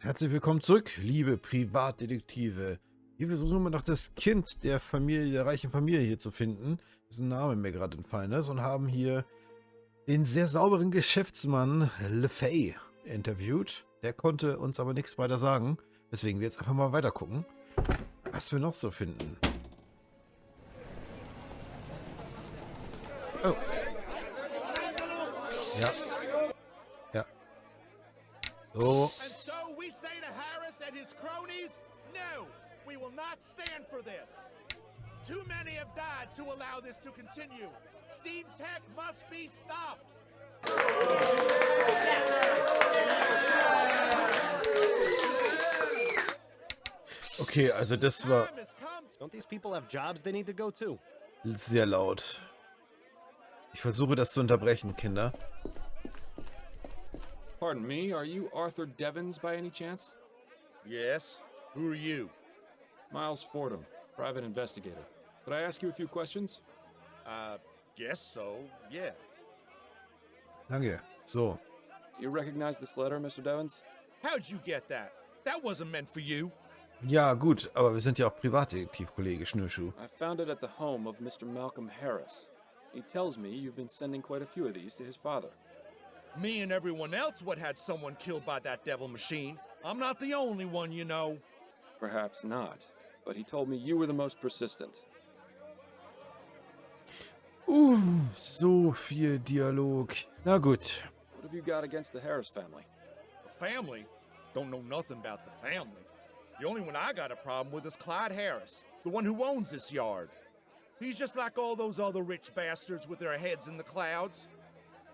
Herzlich willkommen zurück, liebe Privatdetektive. Wir versuchen immer noch das Kind der Familie, der reichen Familie hier zu finden, dessen Name mir gerade entfallen ist, und haben hier den sehr sauberen Geschäftsmann LeFay interviewt. Der konnte uns aber nichts weiter sagen, weswegen wir jetzt einfach mal weiter gucken, was wir noch so finden. Oh. Ja. Ja. So. And so we say to Harris and his cronies, no, we will not stand for this. Too many have died to allow this to continue. Steam tech must be stopped. Okay, also das war Time has come. Don't these people have jobs they need to go to? sehr laut. Ich versuche das zu unterbrechen, Kinder. Pardon me, are you Arthur Devons by any chance? Yes, who are you? Miles Fordham, private investigator. Could I ask you a few questions? Guess so, yeah. Danke. So. Do you recognize this letter, Mr. Devons? How'd you get that? That wasn't meant for you. Ja, gut, aber wir sind ja auch Privatdetektiv-Kollege Schnürschuh. I found it at the home of Mr. Malcolm Harris. He tells me you've been sending quite a few of these to his father. Me and everyone else what had someone killed by that devil machine. I'm not the only one, you know. Perhaps not, but he told me you were the most persistent. So viel Dialog. Na gut. What have you got against the Harris family? The family? Don't know nothing about the family. The only one I got a problem with is Clyde Harris, the one who owns this yard. He's just like all those other rich bastards with their heads in the clouds.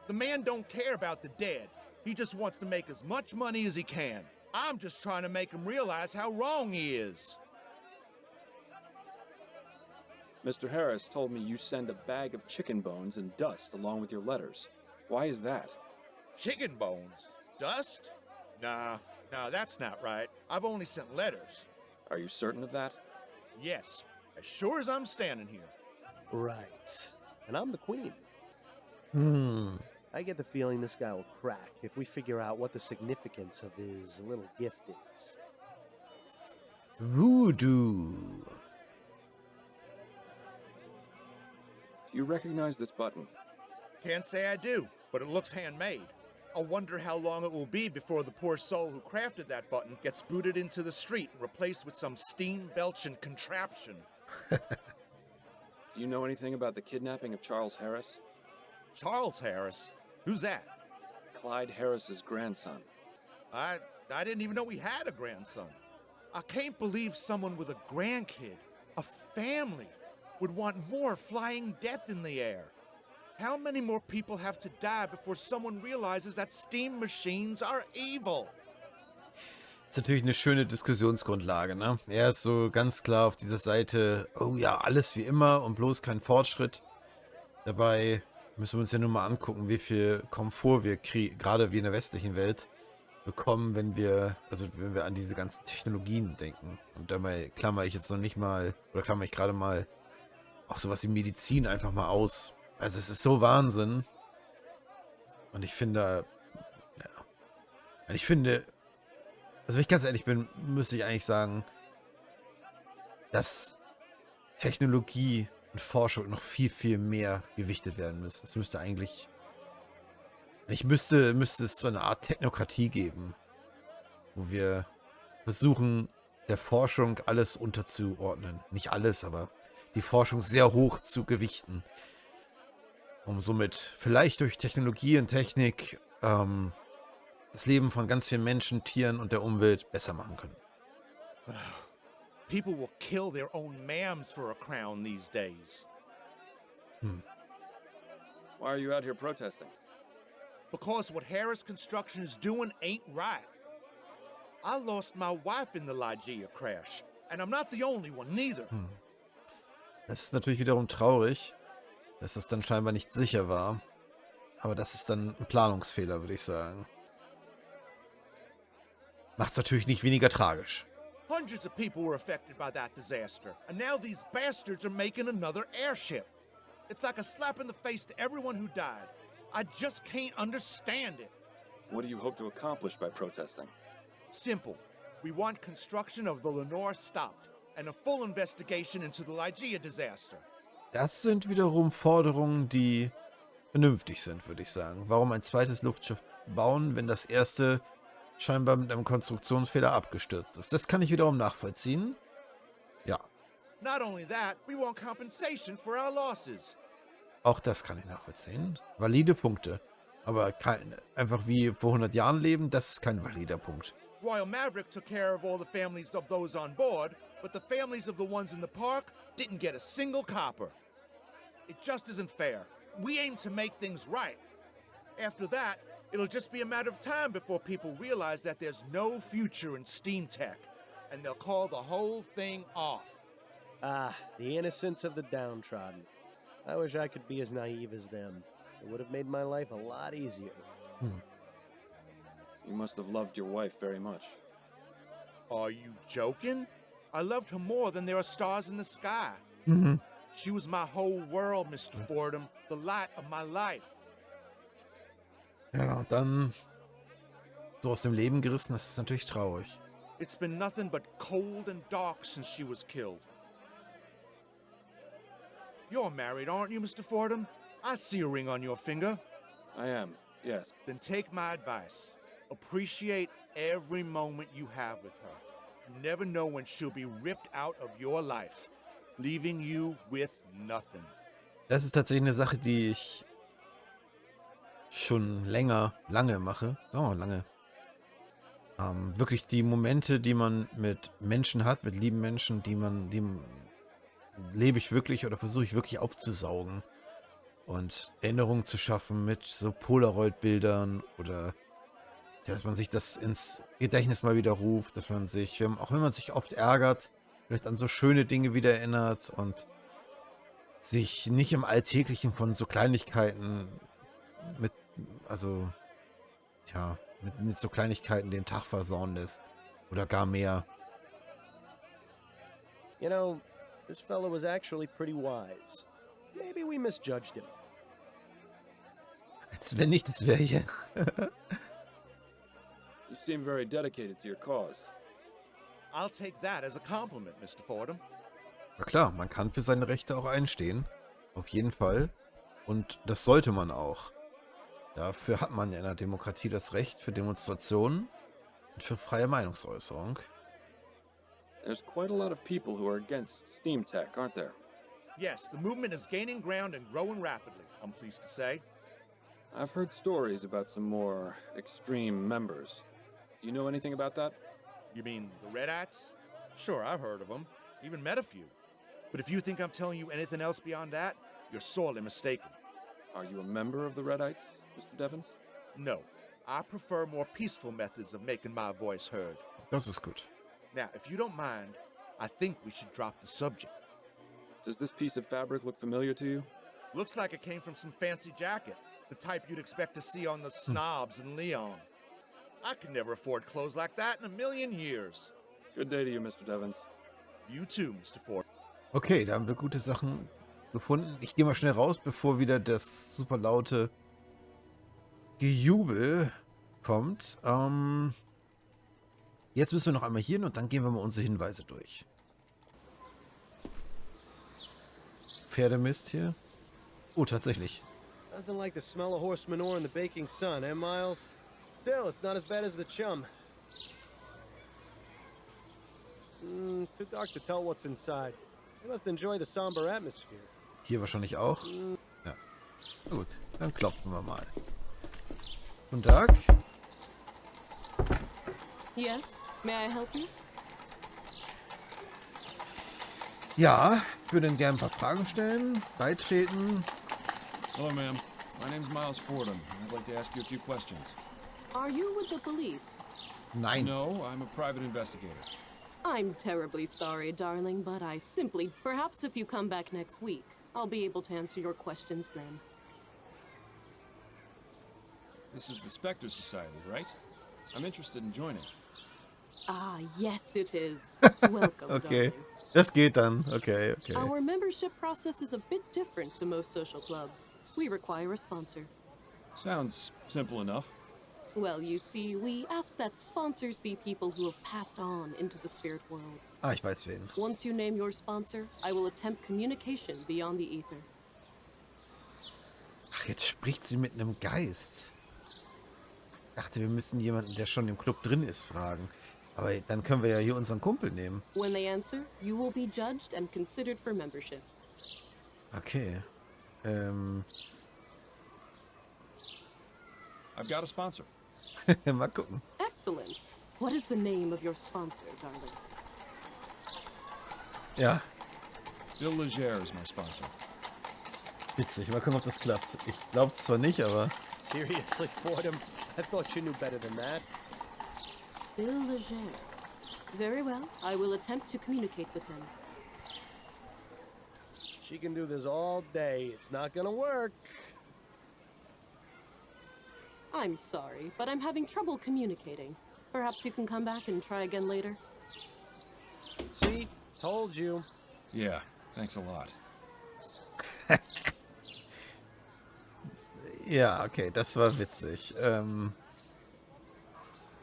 The man don't care about the dead. He just wants to make as much money as he can. I'm just trying to make him realize how wrong he is. Mr. Harris told me you send a bag of chicken bones and dust along with your letters. Why is that? Chicken bones? Dust? Nah, that's not right. I've only sent letters. Are you certain of that? Yes, as sure as I'm standing here. Right. And I'm the queen. I get the feeling this guy will crack if we figure out what the significance of his little gift is. Voodoo. Do you recognize this button? Can't say I do, but it looks handmade. I wonder how long it will be before the poor soul who crafted that button gets booted into the street and replaced with some steam-belching contraption. Do you know anything about the kidnapping of Charles Harris? Charles Harris? Who's that? Clyde Harris's grandson. I didn't even know we had a grandson. I can't believe someone with a grandkid, a family, would want more flying death in the air. How many more people have to die before someone realizes that steam machines are evil? Ist natürlich eine schöne Diskussionsgrundlage, ne? Er ist so ganz klar auf dieser Seite, oh ja, alles wie immer und bloß kein Fortschritt. Dabei müssen wir uns ja nur mal angucken, wie viel Komfort wir gerade wie in der westlichen Welt bekommen, wenn wir an diese ganzen Technologien denken. Und dabei klammer ich jetzt noch nicht mal, oder klammer ich gerade mal auch sowas wie Medizin einfach mal aus. Also es ist so Wahnsinn. Und ich finde, ja. Und ich finde, also wenn ich ganz ehrlich bin, müsste ich eigentlich sagen, dass Technologie und Forschung noch viel, viel mehr gewichtet werden müssen. Es müsste eigentlich, müsste es so eine Art Technokratie geben, wo wir versuchen, der Forschung alles unterzuordnen. Nicht alles, aber die Forschung sehr hoch zu gewichten. Um somit vielleicht durch Technologie und Technik das Leben von ganz vielen Menschen, Tieren und der Umwelt besser machen können. People will kill their own mams for a crown these days. Why are you out here protesting? Because what Harris Construction is doing ain't right. I lost my wife in the Ligeia crash, and I'm not the only one, neither. Das ist natürlich wiederum traurig, dass das dann scheinbar nicht sicher war. Aber das ist dann ein Planungsfehler, würde ich sagen. Macht's natürlich nicht weniger tragisch. Hundreds of people were affected by that disaster, and now these bastards are making another airship. It's like a slap in the face to everyone who died. I just can't understand it. What do you hope to accomplish by protesting? Simple. We want construction of the Lenore stopped and a full investigation into the Lygia disaster. Das sind wiederum Forderungen, die vernünftig sind, würde ich sagen. Warum ein zweites Luftschiff bauen, wenn das erste scheinbar mit einem Konstruktionsfehler abgestürzt ist? Das kann ich wiederum nachvollziehen. Ja, Not only that, we want compensation for our losses. auch das kann ich nachvollziehen. Valide Punkte. Aber einfach wie vor 100 Jahren leben, das ist kein valider Punkt. Royal Maverick took care of all the families of those on board, but the families of the ones in the park didn't get a single copper. It just isn't fair. We aim to make things right. After that, it'll just be a matter of time before people realize that there's no future in steam tech, and they'll call the whole thing off. Ah, the innocence of the downtrodden. I wish I could be as naive as them. It would have made my life a lot easier. You must have loved your wife very much. Are you joking? I loved her more than there are stars in the sky. She was my whole world, Mr. Fordham, the light of my life. Ja, und dann so aus dem Leben gerissen, das ist natürlich traurig. It's been nothing but cold and dark since she was killed. You're married, aren't you, Mr. Fordham? I see a ring on your finger. I am, yes. Then take my advice. Appreciate every moment you have with her. You never know when she'll be ripped out of your life, leaving you with nothing. Das ist tatsächlich eine Sache, die ich schon lange mache. Sagen wir mal lange. Wirklich die Momente, die man mit Menschen hat, mit lieben Menschen, die lebe ich wirklich oder versuche ich wirklich aufzusaugen und Erinnerungen zu schaffen mit so Polaroid-Bildern oder ja, dass man sich das ins Gedächtnis mal wieder ruft, dass man sich, auch wenn man sich oft ärgert, vielleicht an so schöne Dinge wieder erinnert und sich nicht im Alltäglichen von so Kleinigkeiten mit so Kleinigkeiten den Tag versauen lässt oder gar mehr. You know, this fellow was actually pretty wise. Maybe we misjudged him. Als wenn nicht, das wäre hier. You seem very dedicated to your cause. I'll take that as a compliment, Mr. Fordham. Na klar, man kann für seine Rechte auch einstehen. Auf jeden Fall. Und das sollte man auch. Dafür hat man ja in der Demokratie das Recht für Demonstrationen und für freie Meinungsäußerung. There's quite a lot of people who are against steam tech, aren't there? Yes, the movement is gaining ground and growing rapidly, I'm pleased to say. I've heard stories about some more extreme members. Do you know anything about that? You mean the Redites? Sure, I've heard of them. Even met a few. But if you think I'm telling you anything else beyond that, you're sorely mistaken. Are you a member of the Redites, Mr. Devons? No, I prefer more peaceful methods of making my voice heard. Das ist gut. Now, if you don't mind, I think we should drop the subject. Does this piece of fabric look familiar to you? Looks like it came from some fancy jacket, the type you'd expect to see on the snobs in Leon. I could never afford clothes like that in a million years. Good day to you, Mr. Devons. You too, Mr. Ford. Okay, da haben wir gute Sachen gefunden. Ich gehe mal schnell raus, bevor wieder das super laute Gejubel kommt. Jetzt müssen wir noch einmal hier hin und dann gehen wir mal unsere Hinweise durch. Pferdemist hier. Oh, tatsächlich. Nothing like the smell of horse manure in the baking sun, eh, Miles? Still, it's not as bad as the chum. Too dark to tell what's inside. You must enjoy the somber atmosphere. Hier wahrscheinlich auch. Ja. Gut, dann klopfen wir mal. Guten Tag. Yes, may I help you? Ja, ich würde Ihnen gerne ein paar Fragen stellen, beitreten. Hello, ma'am. My name's Miles Fordham, and I'd like to ask you a few questions. Are you with the police? Nein. No, I'm a private investigator. I'm terribly sorry, darling, but I simply... Perhaps if you come back next week, I'll be able to answer your questions then. This is the Spectre Society, right? I'm interested in joining. Ah, yes, it is. Welcome, Okay, darling. das geht dann. Okay. Our membership process is a bit different to most social clubs. We require a sponsor. Sounds simple enough. Well, you see, we ask that sponsors be people who have passed on into the spirit world. Ah, ich weiß wen. Once you name your sponsor, I will attempt communication beyond the ether. Ach, jetzt spricht sie mit einem Geist. Ich dachte, wir müssen jemanden, der schon im Club drin ist, fragen. Aber dann können wir ja hier unseren Kumpel nehmen. When they answer, you will be judged and considered for membership. Okay. I've got a sponsor. Mal gucken. Excellent. What is the name of your sponsor, darling? Ja, Bill Legere is my sponsor. witzig. Mal gucken, ob das klappt. Ich glaube es zwar nicht, aber... Seriously, Fordham? I thought you knew better than that. Bill Legere. Very well. I will attempt to communicate with him. She can do this all day. It's not gonna work. I'm sorry, but I'm having trouble communicating. Perhaps you can come back and try again later. See? Told you. Yeah, thanks a lot. Ja, okay, das war witzig.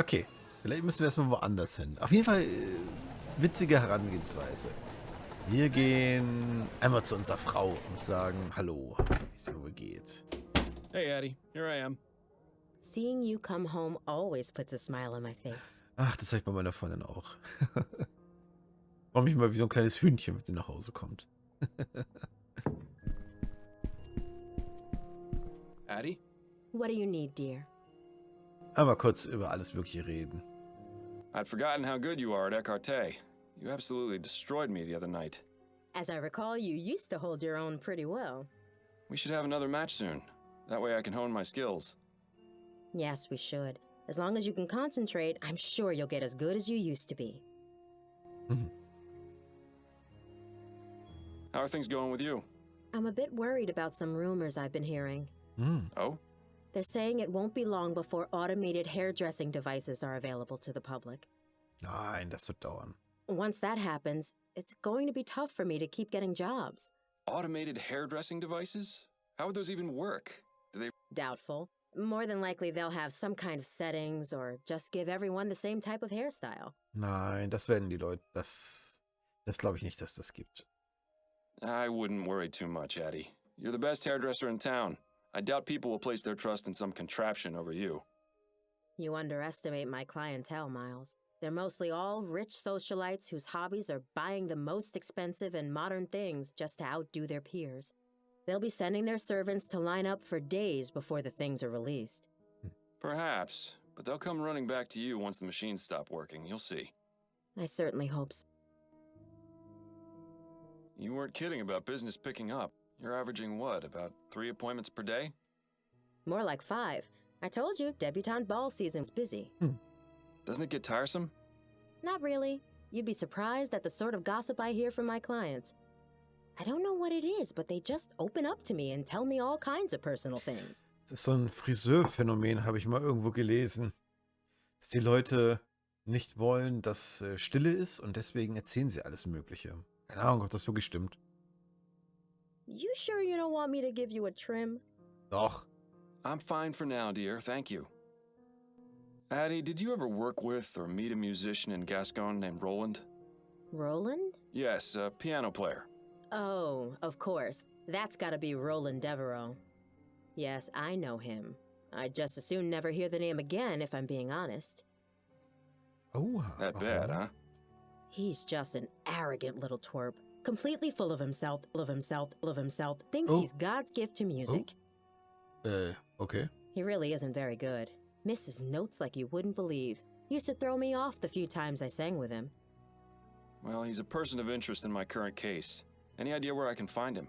Okay, vielleicht müssen wir erstmal woanders hin. Auf jeden Fall witzige Herangehensweise. Wir gehen einmal zu unserer Frau und sagen Hallo, wie es ihr wohl geht. Hey, Addie, here I am. Seeing you come home always puts a smile on my face. Ach, das sag ich bei meiner Freundin auch. Freue mich mal wie so ein kleines Hühnchen, wenn sie nach Hause kommt. Addie? What do you need, dear? Einmal kurz über alles Mögliche reden. I'd forgotten how good you are at écarté. You absolutely destroyed me the other night. As I recall, you used to hold your own pretty well. We should have another match soon. That way I can hone my skills. Yes, we should. As long as you can concentrate, I'm sure you'll get as good as you used to be. How are things going with you? I'm a bit worried about some rumors I've been hearing. Oh? They're saying it won't be long before automated hairdressing devices are available to the public. Nein, das wird dauern. Once that happens, it's going to be tough for me to keep getting jobs. Automated hairdressing devices? How would those even work? Do they... Doubtful. More than likely they'll have some kind of settings or just give everyone the same type of hairstyle. Nein, das werden die Leute. Das glaube ich nicht, dass das gibt. I wouldn't worry too much, Addie. You're the best hairdresser in town. I doubt people will place their trust in some contraption over you. You underestimate my clientele, Miles. They're mostly all rich socialites whose hobbies are buying the most expensive and modern things just to outdo their peers. They'll be sending their servants to line up for days before the things are released. Perhaps, but they'll come running back to you once the machines stop working. You'll see. I certainly hope so. You weren't kidding about business picking up. You're averaging what, about 3 appointments per day? More like 5. I told you, debutante ball season's busy. Doesn't it get tiresome? Not really. You'd be surprised at the sort of gossip I hear from my clients. I don't know what it is, but they just open up to me and tell me all kinds of personal things. Das ist so ein Friseurphänomen, habe ich mal irgendwo gelesen. Dass die Leute nicht wollen, dass Stille ist und deswegen erzählen sie alles Mögliche. Keine Ahnung, ob das wirklich stimmt. You sure you don't want me to give you a trim? Doch. I'm fine for now, dear. Thank you. Addie, did you ever work with or meet a musician in Gascon named Roland? Roland? Yes, a piano player. Oh, of course. That's gotta be Roland Devereaux. Yes, I know him. I'd just as soon never hear the name again, if I'm being honest. Oh, That bad, huh? He's just an arrogant little twerp, completely full of himself, thinks Oh. he's God's gift to music. Okay. He really isn't very good. Misses notes like you wouldn't believe. Used to throw me off the few times I sang with him. Well, he's a person of interest in my current case. Any idea where I can find him?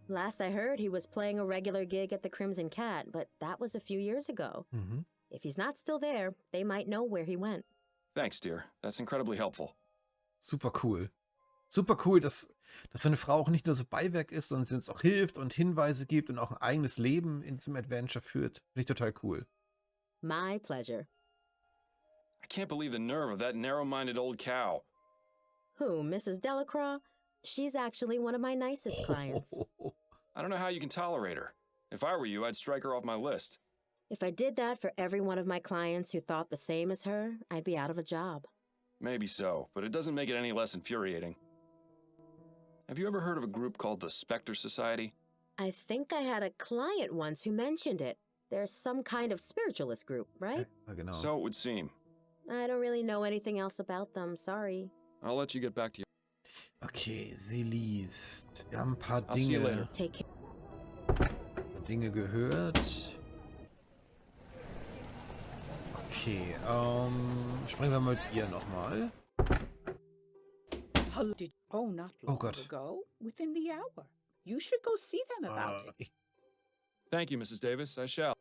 Last I heard, he was playing a regular gig at the Crimson Cat, but that was a few years ago. If he's not still there, they might know where he went. Thanks, dear. That's incredibly helpful. Super cool. Super cool, dass seine Frau auch nicht nur so Beiwerk ist, sondern sie uns auch hilft und Hinweise gibt und auch ein eigenes Leben in diesem Adventure führt. Finde ich total cool. My pleasure. I can't believe the nerve of that narrow-minded old cow. Who, Mrs. Delacroix? She's actually one of my nicest clients. I don't know how you can tolerate her. If I were you, I'd strike her off my list. If I did that for every one of my clients who thought the same as her, I'd be out of a job. Maybe so, but it doesn't make it any less infuriating. Have you ever heard of a group called the Spectre Society? I think I had a client once who mentioned it. There's some kind of spiritualist group, right? Genau. So it would seem. I don't really know anything else about them, sorry. I'll let you get back to your... Okay, sie liest. Wir haben ein paar I'll see you Dinge, later. Take care. Gehört. Okay, sprechen wir mit ihr nochmal. Oh, not long Gott. ago, within the hour. You should go see them about it. Thank you, Mrs. Davis. I shall.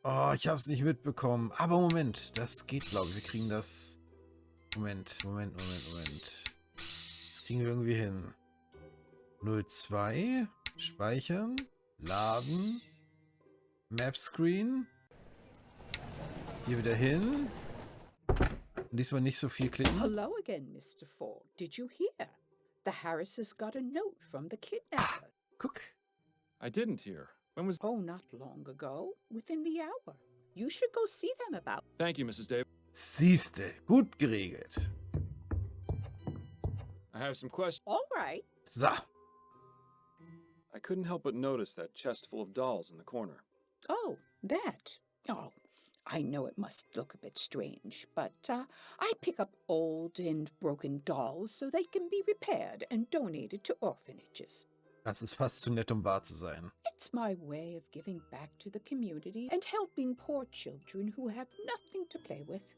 Oh, ich hab's nicht mitbekommen. Aber Moment, das geht, glaube ich. Wir kriegen das... Moment. Das kriegen wir irgendwie hin. 02, speichern, laden, Mapscreen. Hier wieder hin. Und diesmal nicht so viel klicken. Hello again, Mr. Ford. Did you hear? The Harrises got a note from the kidnapper. Guck. I didn't hear. When was... Oh, not long ago, within the hour. You should go see them about. Thank you, Mrs. Davis. Siehste, gut geregelt. I have some questions. All right. So. I couldn't help but notice that chest full of dolls in the corner. Oh, that. Oh, I know it must look a bit strange, but I pick up old and broken dolls so they can be repaired and donated to orphanages. Das ist fast zu nett, um wahr zu sein. It's my way of giving back to the community and helping poor children who have nothing to play with.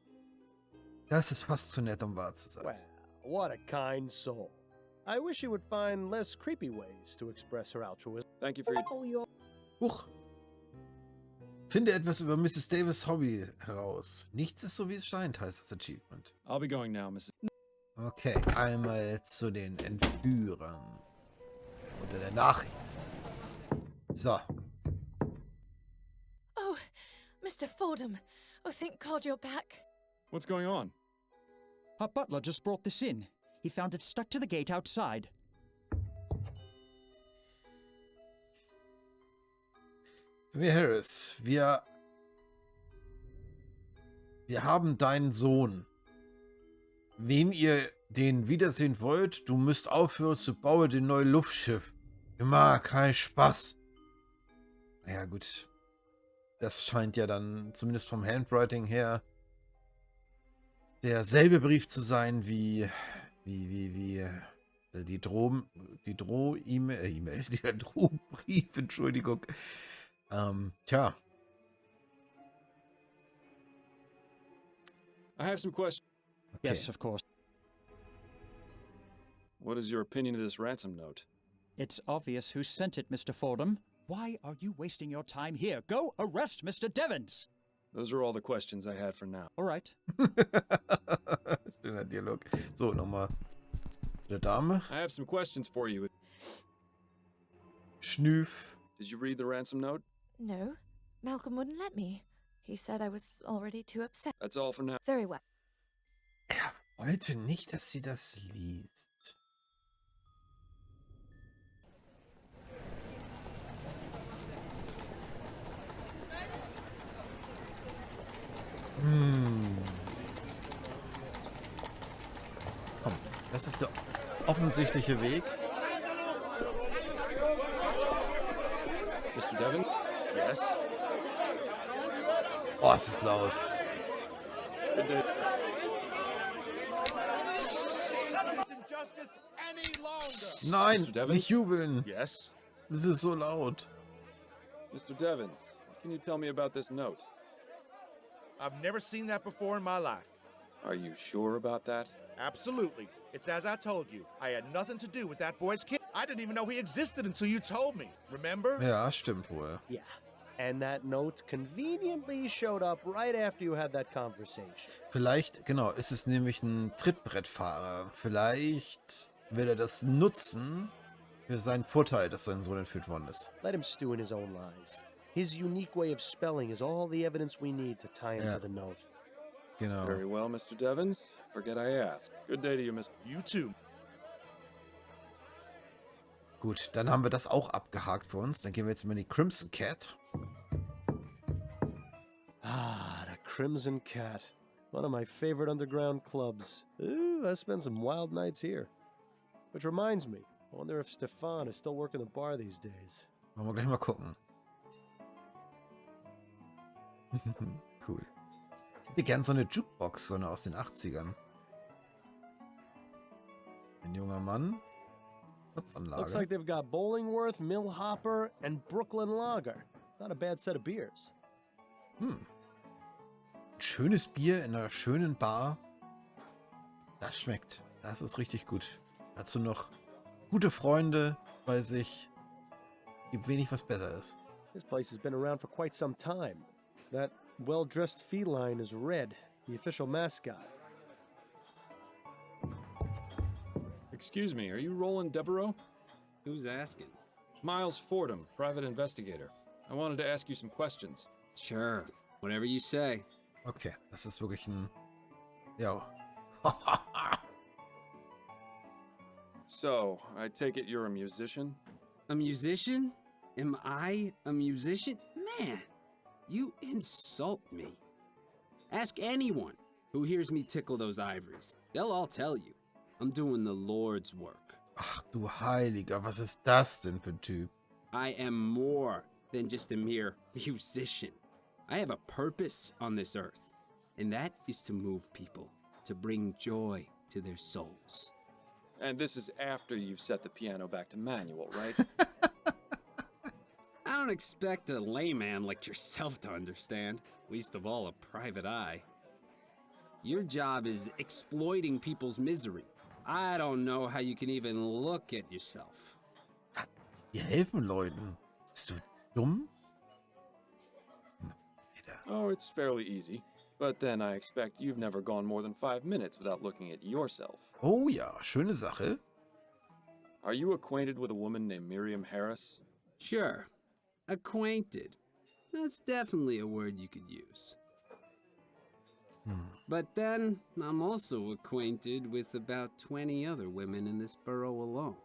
Das ist fast zu nett, um wahr zu sein. Well, what a kind soul. I wish she would find less creepy ways to express her altruism. Thank you for your... Oh, you're Huch. Finde etwas über Mrs. Davis' Hobby heraus. Nichts ist so, wie es scheint, heißt das Achievement. I'll be going now, Mrs. Okay, einmal zu den Entführern. Unter der Nachricht. So. Oh, Mr. Fordham. Oh, thank God you're back. What's going on? Our butler just brought this in. He found it stuck to the gate outside. Wir Harris, wir haben deinen Sohn. Wen ihr den wiedersehen wollt, du müsst aufhören zu bauen den neuen Luftschiff. Immer kein Spaß. Naja, gut. Das scheint ja dann, zumindest vom Handwriting her, derselbe Brief zu sein wie der Drohbrief, Entschuldigung. Tja. I have some questions. Okay. Yes, of course. What is your opinion of this ransom note? It's obvious who sent it, Mr. Fordham. Why are you wasting your time here? Go arrest Mr. Devons! Those are all the questions I had for now. All right. Schöner Dialog. So, nochmal. Der Dame. I have some questions for you. Schnüff. Did you read the ransom note? No, Malcolm wouldn't let me. He said I was already too upset. That's all for now. Very well. Er wollte nicht, dass sie das liest. Komm, das ist der offensichtliche Weg. Mr. Devon? Yes? Oh, es ist laut. Good day. Injustice any longer. Nein, Mr. Devons? nicht jubeln. Yes? Das ist so laut. Mr. Devons, what can you tell me about this note? I've never seen that before in my life. Are you sure about that? Absolutely. It's as I told you. I had nothing to do with that boy's kid. I didn't even know he existed until you told me. Remember? Ja, stimmt wohl. Yeah. And that note conveniently showed up right after you had that conversation. Vielleicht, genau, ist es nämlich ein Trittbrettfahrer. Vielleicht will er das nutzen für seinen Vorteil, dass sein Sohn entführt worden ist. Let him stew in his own lies. His unique way of spelling is all the evidence we need to tie him Yeah. to the note. Genau. Very well, Mr. Devons. Forget I asked. Good day to you, Mr. You too. Gut, dann haben wir das auch abgehakt für uns. Dann gehen wir jetzt mal in die Crimson Cat. Ah, the Crimson Cat. One of my favorite underground clubs. Ooh, I spent some wild nights here. Which reminds me, I wonder if Stefan is still working the bar these days. Wollen wir gleich mal gucken. Cool. Ich hätte gern so eine Jukebox, so eine aus den 80ern. Ein junger Mann. Knopfanlage. Looks like they've got Bollingworth, Mill Hopper, and Brooklyn Lager. Not a bad set of beers. Schönes Bier in einer schönen Bar. Das schmeckt. Das ist richtig gut. Dazu noch gute Freunde bei sich. Gibt wenig, was besser ist. This place has been around for quite some time. That well-dressed feline is Red, the official mascot. Excuse me, are you Roland Devereaux? Who's asking? Miles Fordham, private investigator. I wanted to ask you some questions. Sure, whatever you say. Okay, das ist wirklich ein... Ja. So, I take it you're a musician? A musician? Am I a musician? Man, you insult me. Ask anyone who hears me tickle those ivories. They'll all tell you. I'm doing the Lord's work. Ach du Heiliger, was ist das denn für ein Typ? I am more than just a mere musician. I have a purpose on this earth, and that is to move people, to bring joy to their souls. And this is after you've set the piano back to manual, right? I don't expect a layman like yourself to understand, least of all a private eye. Your job is exploiting people's misery. I don't know how you can even look at yourself. Wir helfen Leuten. Bist du dumm? Oh, it's fairly easy. But then I expect you've never gone more than 5 minutes without looking at yourself. Oh ja, schöne Sache. Are you acquainted with a woman named Miriam Harris? Sure. Acquainted. That's definitely a word you could use. But then, I'm also acquainted with about 20 other women in this borough alone.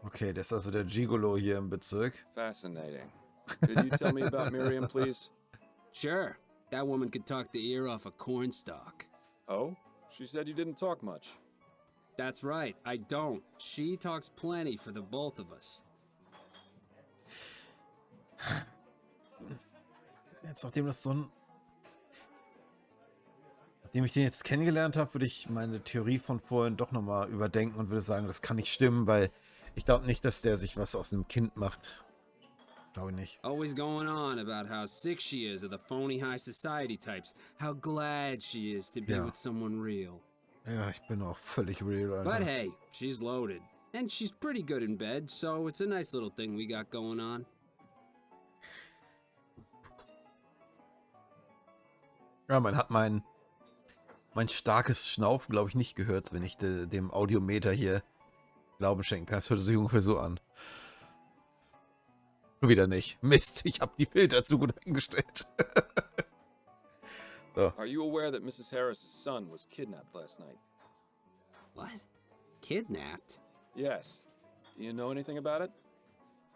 Okay, das ist also der Gigolo hier im Bezirk. Fascinating. Could you tell me about Miriam, please? Sure. That woman could talk the ear off a cornstalk. Oh? She said you didn't talk much. That's right, I don't. She talks plenty for the both of us. Jetzt, nachdem das so ein... Nachdem ich den jetzt kennengelernt habe, würde ich meine Theorie von vorhin doch nochmal überdenken und würde sagen, das kann nicht stimmen, weil ich glaube nicht, dass der sich was aus einem Kind macht. Glaube ich nicht. Always going on about how sick she is of the phony high society types. How glad she is to be with someone real. Ja, ich bin auch völlig real, Alter. But hey, she's loaded. And she's pretty good in bed, so it's a nice little thing we got going on. Ja, man hat mein starkes Schnaufen, glaube ich, nicht gehört, wenn ich dem Audiometer hier Glauben schenken kann. Das hört sich ungefähr so an. Schon wieder nicht. Mist, ich habe die Filter zu gut eingestellt. So. Are you aware that Mrs. Harris's son was kidnapped last night? What? Kidnapped? Yes. Do you know anything about it?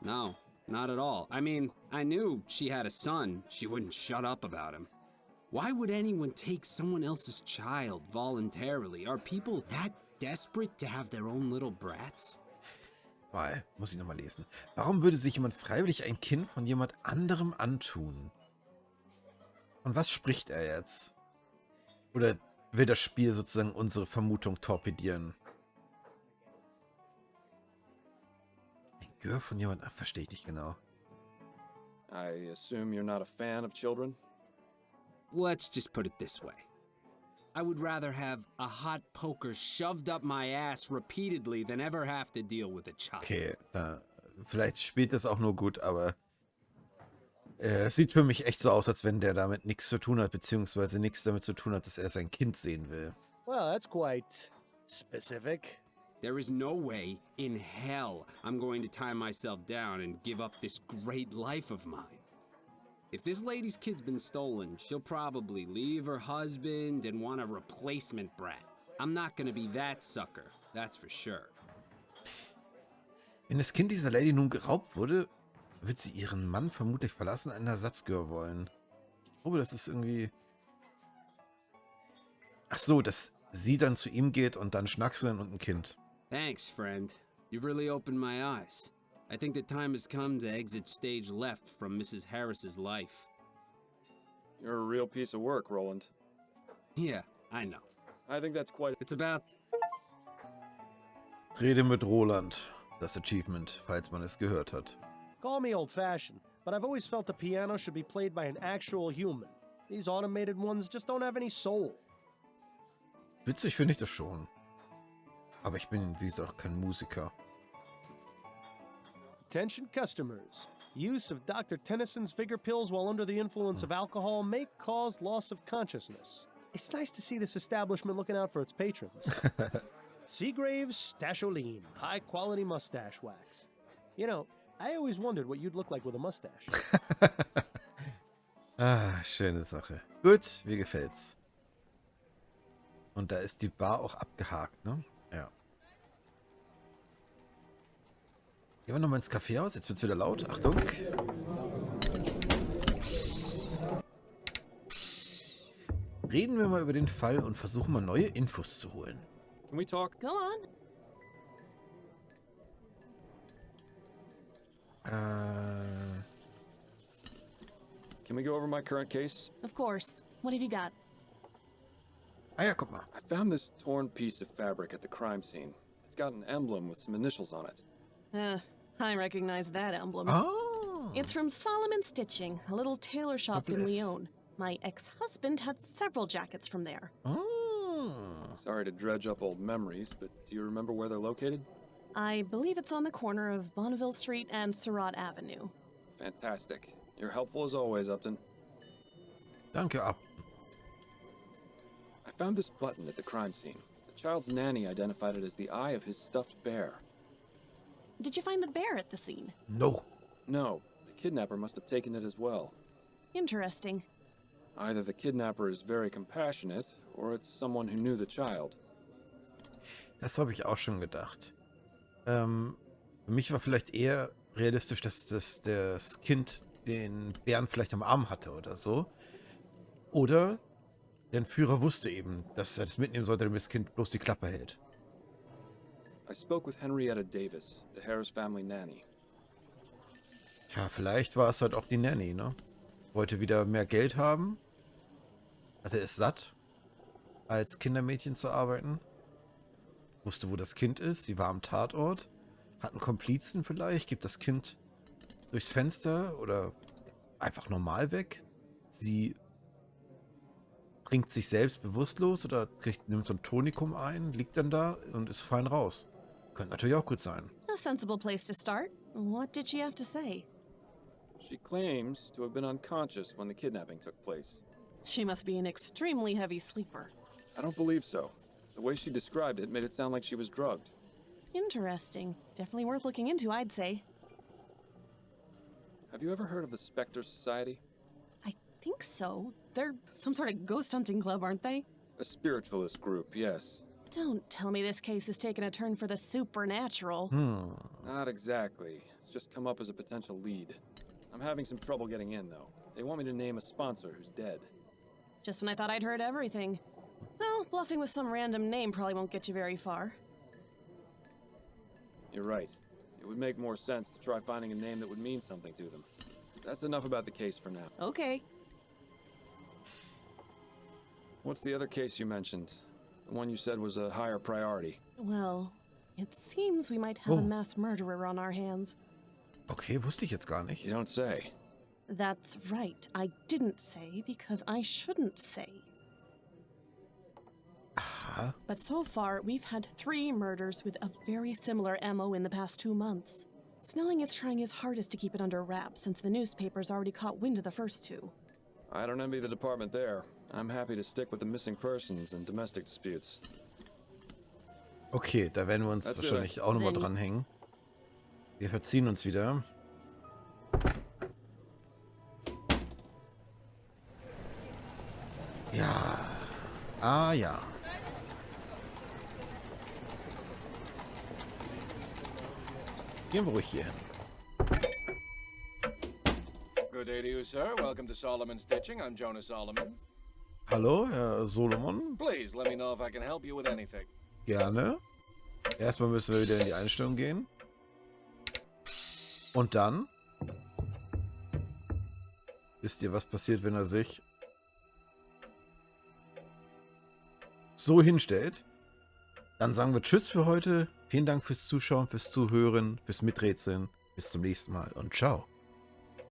No, not at all. I mean, I knew she had a son. She wouldn't shut up about him. Why would anyone take someone else's child voluntarily? Are people that desperate to have their own little brats? Mal, muss ich nochmal lesen. Warum würde sich jemand freiwillig ein Kind von jemand anderem antun? Von was spricht er jetzt? Oder will das Spiel sozusagen unsere Vermutung torpedieren? Ein Gehör von jemand... Ach, verstehe ich nicht genau. I assume you're not a fan of children? Let's just put it this way. I would rather have a hot poker shoved up my ass repeatedly than ever have to deal with a child. Okay, vielleicht spielt das auch nur gut, aber es sieht für mich echt so aus, als wenn der damit nichts zu tun hat, beziehungsweise nichts damit zu tun hat, dass er sein Kind sehen will. Well, that's quite specific. There is no way in hell I'm going to tie myself down and give up this great life of mine. If this lady's kid's been stolen, she'll probably leave her husband and want a replacement brat. I'm not gonna be that sucker, that's for sure. Wenn das Kind dieser Lady nun geraubt wurde, wird sie ihren Mann vermutlich verlassen und einen Ersatzgehör wollen. Oh, das ist irgendwie... Ach so, dass sie dann zu ihm geht und dann schnackseln und ein Kind. Thanks, friend. You've really opened my eyes. I think the time has come to exit stage left from Mrs. Harris's life. You're a real piece of work, Roland. Yeah, I know. I think that's quite... It's about... Rede mit Roland. Das Achievement, falls man es gehört hat. Call me old-fashioned, but I've always felt the piano should be played by an actual human. These automated ones just don't have any soul. Witzig finde ich das schon. Aber ich bin, wie gesagt, kein Musiker. Attention customers. Use of Dr. Tennyson's vigor pills while under the influence of alcohol may cause loss of consciousness. It's nice to see this establishment looking out for its patrons. Seagrave's Stasholine, high-quality mustache wax. You know, I always wondered what you'd look like with a mustache. Ah, schöne Sache. Gut, mir gefällt's. Und da ist die Bar auch abgehakt, ne? Ja. Gehen wir nochmal ins Kaffeehaus. Jetzt wird's wieder laut. Achtung. Reden wir mal über den Fall und versuchen mal neue Infos zu holen. Can we talk? Go on. Can we go over my current case? Of course. What have you got? Ah ja, guck mal. I found this torn piece of fabric at the crime scene. It's got an emblem with some initials on it. I recognize that emblem. Oh. It's from Solomon Stitching, a little tailor shop in Bliss. Lyon. My ex-husband had several jackets from there. Oh. Sorry to dredge up old memories, but do you remember where they're located? I believe it's on the corner of Bonneville Street and Surratt Avenue. Fantastic. You're helpful as always, Upton. Danke, ab. I found this button at the crime scene. The child's nanny identified it as the eye of his stuffed bear. Did you find the bear at the scene? No. No, the kidnapper must have taken it as well. Interesting. Either the kidnapper is very compassionate, or it's someone who knew the child. Das habe ich auch schon gedacht. Für mich war vielleicht eher realistisch, dass das Kind den Bären vielleicht am Arm hatte oder so. Oder der Entführer wusste eben, dass er das mitnehmen sollte, damit das Kind bloß die Klappe hält. I spoke with Henrietta Davis, the Harris family nanny. Ja, vielleicht war es halt auch die Nanny, ne? Wollte wieder mehr Geld haben. Hatte es satt, als Kindermädchen zu arbeiten. Wusste, wo das Kind ist. Sie war am Tatort. Hat einen Komplizen vielleicht. Gibt das Kind durchs Fenster oder einfach normal weg. Sie bringt sich selbst bewusstlos oder nimmt so ein Tonikum ein, liegt dann da und ist fein raus. Könnte natürlich auch gut sein. A sensible place to start. What did she have to say? She claims to have been unconscious when the kidnapping took place. She must be an extremely heavy sleeper. I don't believe so. The way she described it made it sound like she was drugged. Interesting. Definitely worth looking into, I'd say. Have you ever heard of the Spectre Society? I think so. They're some sort of ghost hunting club, aren't they? A spiritualist group, yes. Don't tell me this case has taken a turn for the supernatural. Not exactly. It's just come up as a potential lead. I'm having some trouble getting in, though. They want me to name a sponsor who's dead. Just when I thought I'd heard everything. Well, bluffing with some random name probably won't get you very far. You're right. It would make more sense to try finding a name that would mean something to them. That's enough about the case for now. Okay. What's the other case you mentioned? The one you said was a higher priority. Well, it seems we might have a mass murderer on our hands. Okay, wusste ich jetzt gar nicht. You don't say. That's right. I didn't say because I shouldn't say. Aha. But so far, we've had 3 murders with a very similar MO in the past 2 months. Snelling is trying his hardest to keep it under wraps since the newspapers already caught wind of the first 2. I don't envy the department there. I'm happy to stick with the missing persons and domestic disputes. Okay, da werden wir uns wahrscheinlich auch nochmal dranhängen. Wir verziehen uns wieder. Ja. Ah, ja. Gehen wir ruhig hier hin. Good day to you, sir. Welcome to Solomon's Stitching. I'm Jonas Solomon. Hallo, Herr Solomon. Please, let me know if I can help you with anything. Gerne. Erstmal müssen wir wieder in die Einstellung gehen. Und dann... Wisst ihr, was passiert, wenn er sich so hinstellt? Dann sagen wir Tschüss für heute. Vielen Dank fürs Zuschauen, fürs Zuhören, fürs Miträtseln. Bis zum nächsten Mal und ciao.